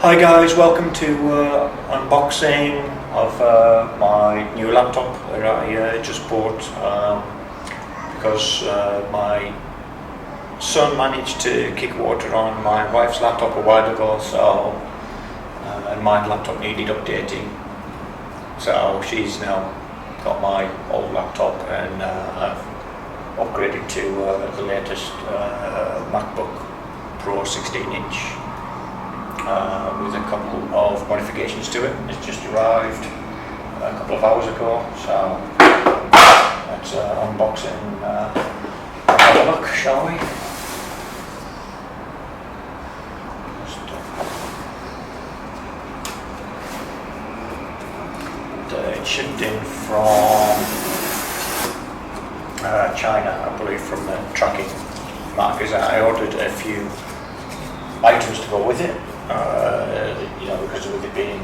Hi guys, welcome to unboxing of my new laptop that I just bought because my son managed to kick water on my wife's laptop a while ago, so and my laptop needed updating, so she's now got my old laptop and I've upgraded to the latest MacBook Pro 16-inch. With a couple of modifications to it. It's just arrived a couple of hours ago, so let's unbox it and have a look, shall we? It shipped in from China, I believe, from the tracking markers. I ordered a few items to go with it. Because with it being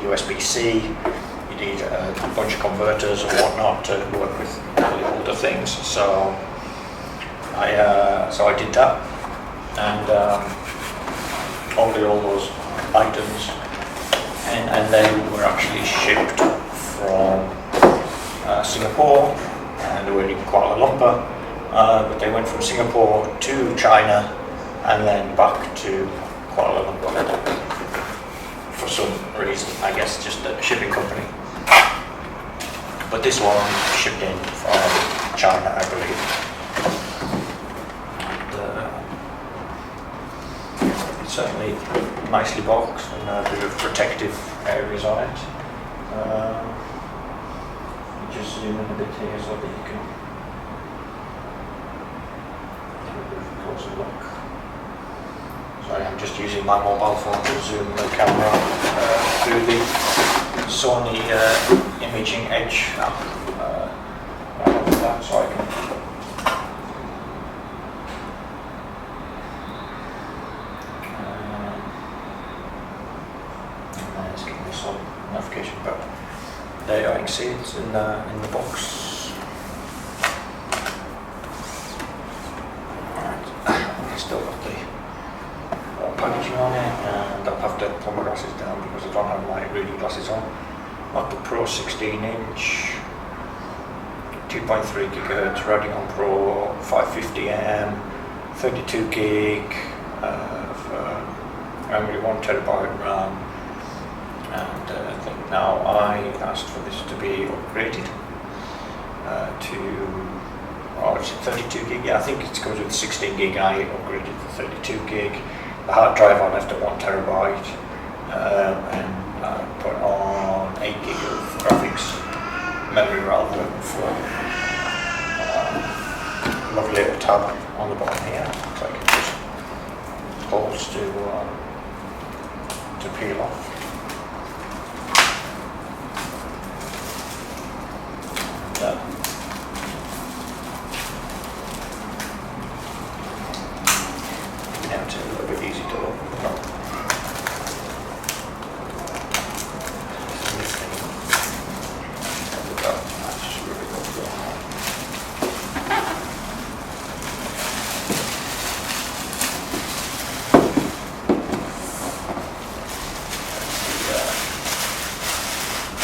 USB-C, you need a bunch of converters and whatnot to work with older things. So I did that and ordered all those items, and they were actually shipped from Singapore, and they were in Kuala Lumpur, but they went from Singapore to China and then back to Kuala Lumpur for some reason, I guess just a shipping company. But this one shipped in from China, I believe. And, it's certainly nicely boxed and a bit of protective areas on it. Just zoom in a bit here so that you can have a bit of a closer look. Sorry, I'm just using my mobile phone to zoom the camera through the Sony Imaging Edge app. So I can it's giving me some notification, but there you can see it's in the box. Alright, still got the packaging on it, and I'll have to pull my glasses down because I don't have my reading glasses on. MacBook Pro 16-inch, 2.3 GHz Radeon Pro 550M, 32 gig of memory, 1 terabyte RAM, and I think now I asked for this to be upgraded to, it's 32 gig, yeah, I think it goes with 16 gig, I upgraded to 32 gig. The hard drive I left at 1 terabyte, and I put on 8 gig of graphics memory rather than 4. Lovely little tab on the bottom here, so I can just holes to peel off. Now it's a little bit easy to open up.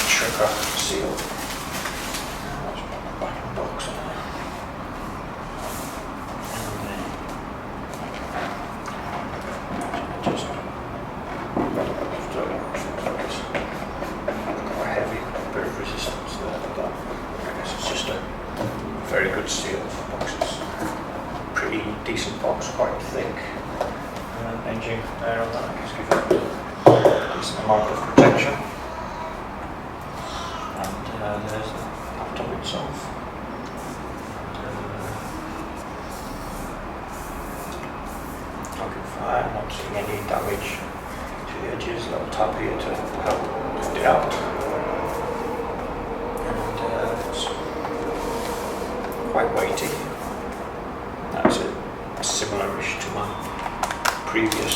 Trigger seal. Let's put the back of the box on there. Very good seal. The box is pretty decent box, quite thick. Engine there on that, just give it a decent amount of protection. And there's the laptop itself. Looking fine, not seeing any damage to the edges. Little tab here to help lift it out. It's quite weighty. That's similar-ish to my previous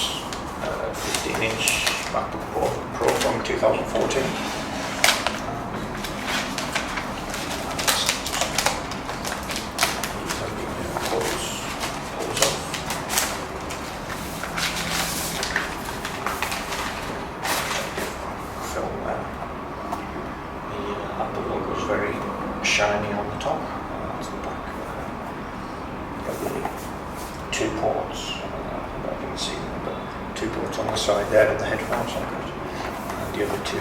15-inch MacBook Pro from 2014. side there in the headphone socket, and the other two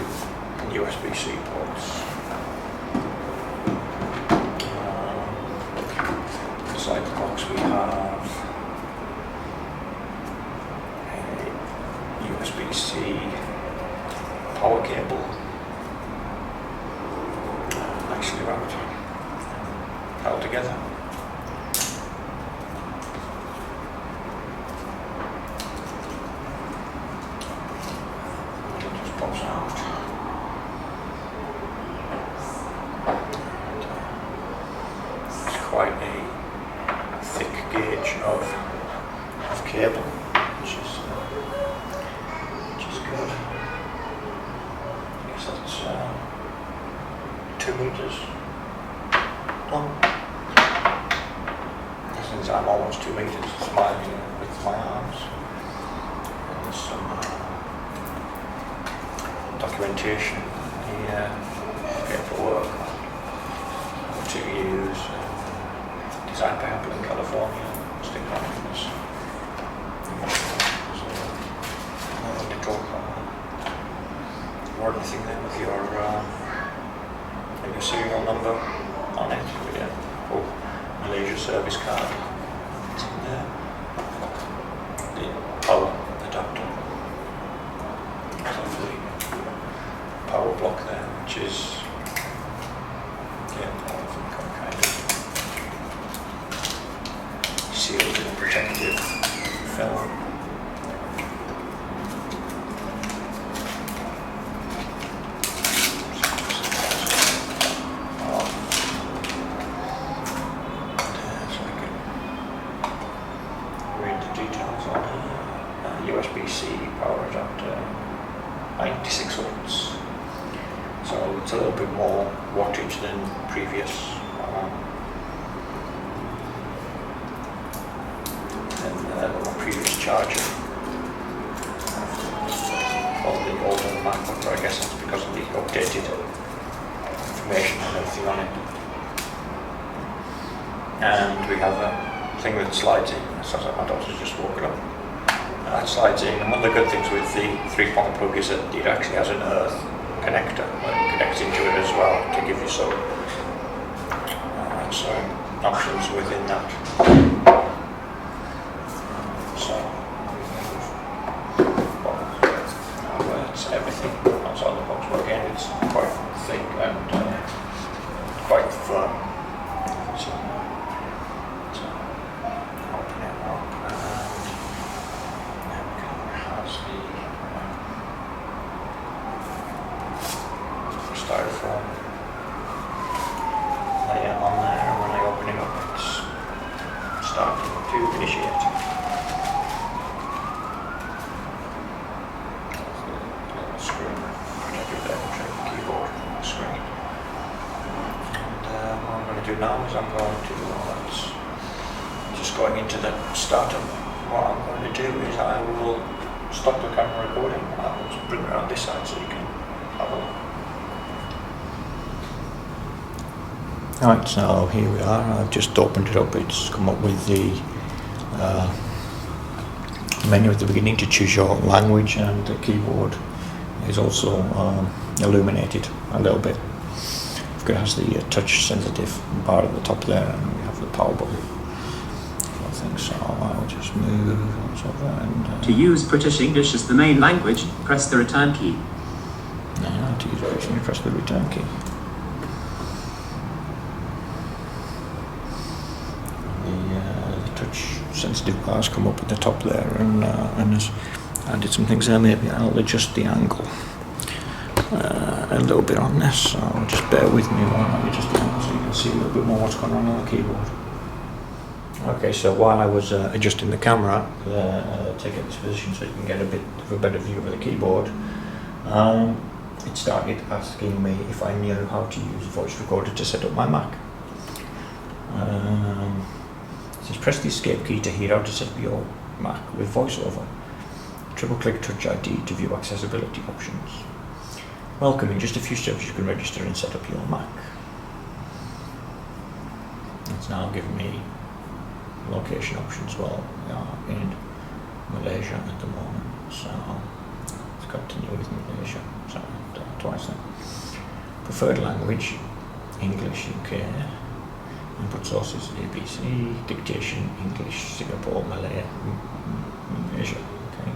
USB-C ports. Inside the box we have a USB-C power cable, nicely wrapped, held together. It just pops out. It's quite a thick gauge of cable, which is good. I guess that's 2 meters long. Since I'm almost 2 meters, it's with my arms. And there's some documentation, the paperwork, what to use, designed by Apple in California, stick on this. Or anything there with your serial number on it, or Malaysia service card. It's in there. The power adapter. There's a power block there, which is all of them kind of sealed in protective film. USB-C power adapter, 96 volts. So it's a little bit more wattage than previous. Previous charger of the older MacBook, but I guess that's because of the updated information and everything on it. And we have a thing that slides in. It sounds like my daughter's just woken up. That slides in, and one of the good things with the 3-point plug is that it actually has an earth connector that connects into it as well to give you some options within that. So that's everything outside the box, but again it's quite thick and quite firm. So open it up, and has the styrofoam layer on there, and when I open it up it's starting to initiate. Now is I'm going to, just going into the startup, what I'm going to do is I will stop the camera recording and I'll just bring it around this side so you can have a look. Alright, so here we are. I've just opened it up. It's come up with the menu at the beginning to choose your language, and the keyboard is also illuminated a little bit. It has the touch sensitive bar at the top there, and we have the power button. I think so. I'll just move over and. To use British English as the main language, press the return key. No, to use British English, press the return key. The touch sensitive bars come up at the top there, and there's added some things there. Maybe I'll adjust the angle a little bit on this, so just bear with me while I adjust the angle so you can see a little bit more what's going on the keyboard. Okay, so while I was adjusting the camera to get this position so you can get a bit of a better view of the keyboard, it started asking me if I knew how to use voice recorder to set up my Mac. It says press the escape key to hear how to set up your Mac with VoiceOver. Triple click Touch ID to view accessibility options. Welcome, in just a few steps you can register and set up your Mac. It's now giving me location options. Well, we are in Malaysia at the moment, so to continue with Malaysia. So twice then. Preferred language, English UK. Input sources, ABC. Dictation, English, Singapore, Malay, Malaysia. Okay.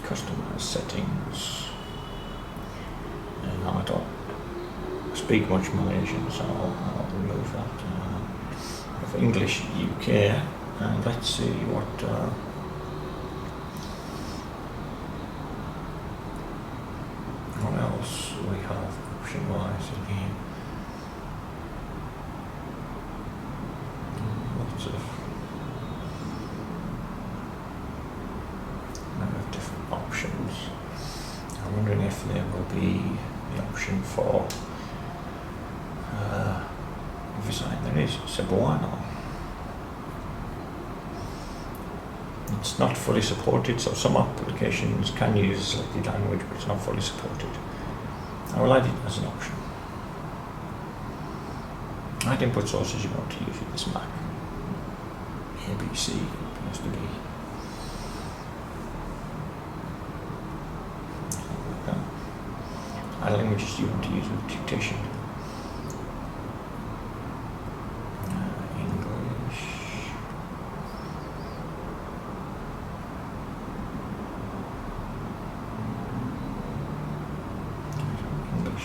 Customize settings. And now I don't speak much Malaysian, so I'll remove that. For English UK, and let's see what else we have option-wise in here. Lots of different options. I'm wondering if there will be the option for design. There is Cebuano. It's not fully supported, so some applications can use a selected language, but it's not fully supported. I will add it as an option. Add input sources you want to use with this Mac. ABC appears to be. Add languages you want to use with dictation.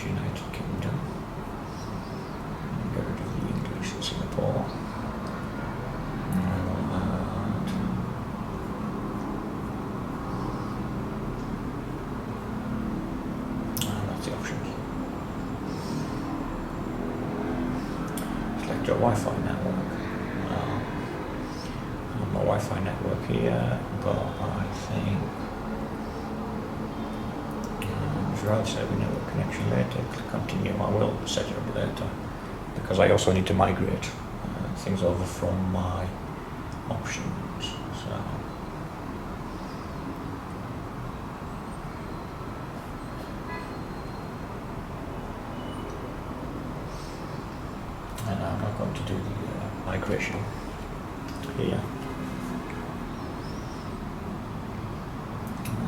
United Kingdom. Get rid of the English in Singapore. That's the options. Select your Wi-Fi network. My Wi-Fi network here, but I think rather say we network connection later, click continue. I will set it up later because I also need to migrate things over from my options. So and I'm not going to do the migration here.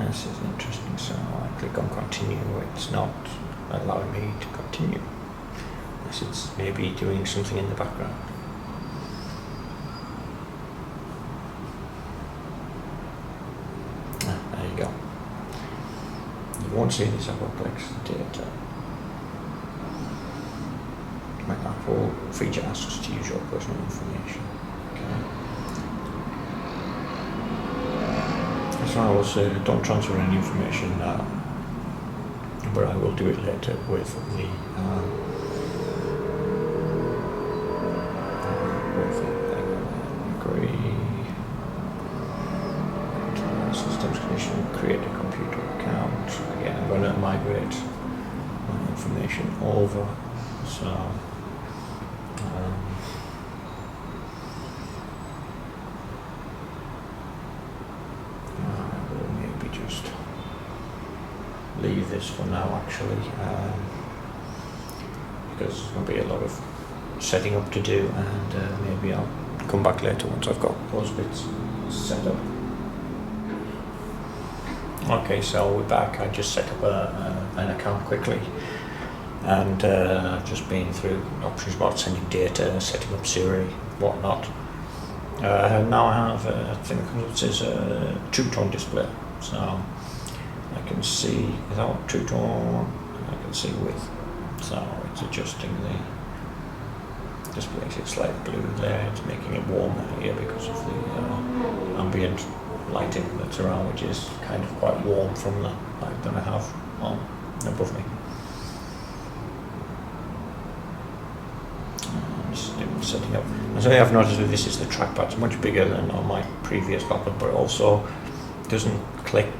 This is interesting, so I click on continue, it's not allowing me to continue, unless it's maybe doing something in the background. There you go. You won't see this complex data. My Apple feature asks us to use your personal information. Okay. So I will say don't transfer any information now, but I will do it later with the agree. Systems condition, create a computer account. Again, I'm going to migrate my information over. So leave this for now actually, because there's going to be a lot of setting up to do, and maybe I'll come back later once I've got those bits set up. Okay, so we're back. I just set up an account quickly, and just been through options about sending data, setting up Siri, whatnot. Now I have a thing that says a two-tone display, so I can see without two-tone, I can see with, so it's adjusting the display. It's light blue there, it's making it warmer here because of the ambient lighting that's around, which is kind of quite warm from the light that I have on above me. Just setting up. As I have noticed with this, is the trackpad's much bigger than on my previous laptop, but also doesn't click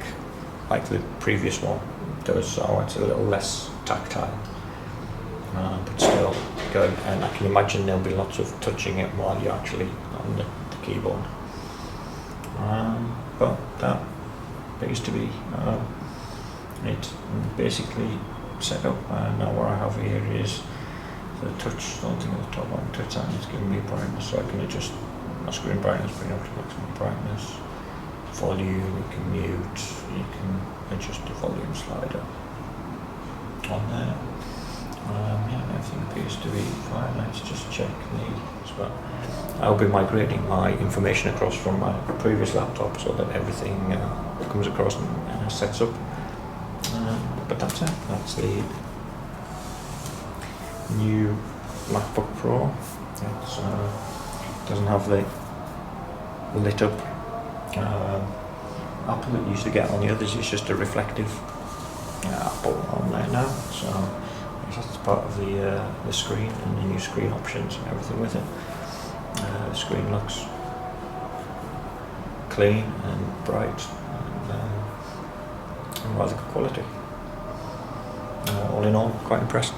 like the previous one does, so it's a little less tactile, but still good. And I can imagine there'll be lots of touching it while you're actually on the keyboard. But that appears to be it basically set up. Now what I have here is the touch thing at the top on touch, and it's giving me brightness, so I can adjust my screen brightness, bring up to maximum brightness, volume, we can mute. you can adjust the volume slider on there. Yeah, everything appears to be fine. Let's just check these. But I'll be migrating my information across from my previous laptop so that everything comes across and sets up. But that's it. That's the new MacBook Pro. It doesn't have the lit up Apple that you used to get on the others. It's just a reflective Apple on there now. So that's part of the screen and the new screen options and everything with it. The screen looks clean and bright and rather good quality. All in all, quite impressed.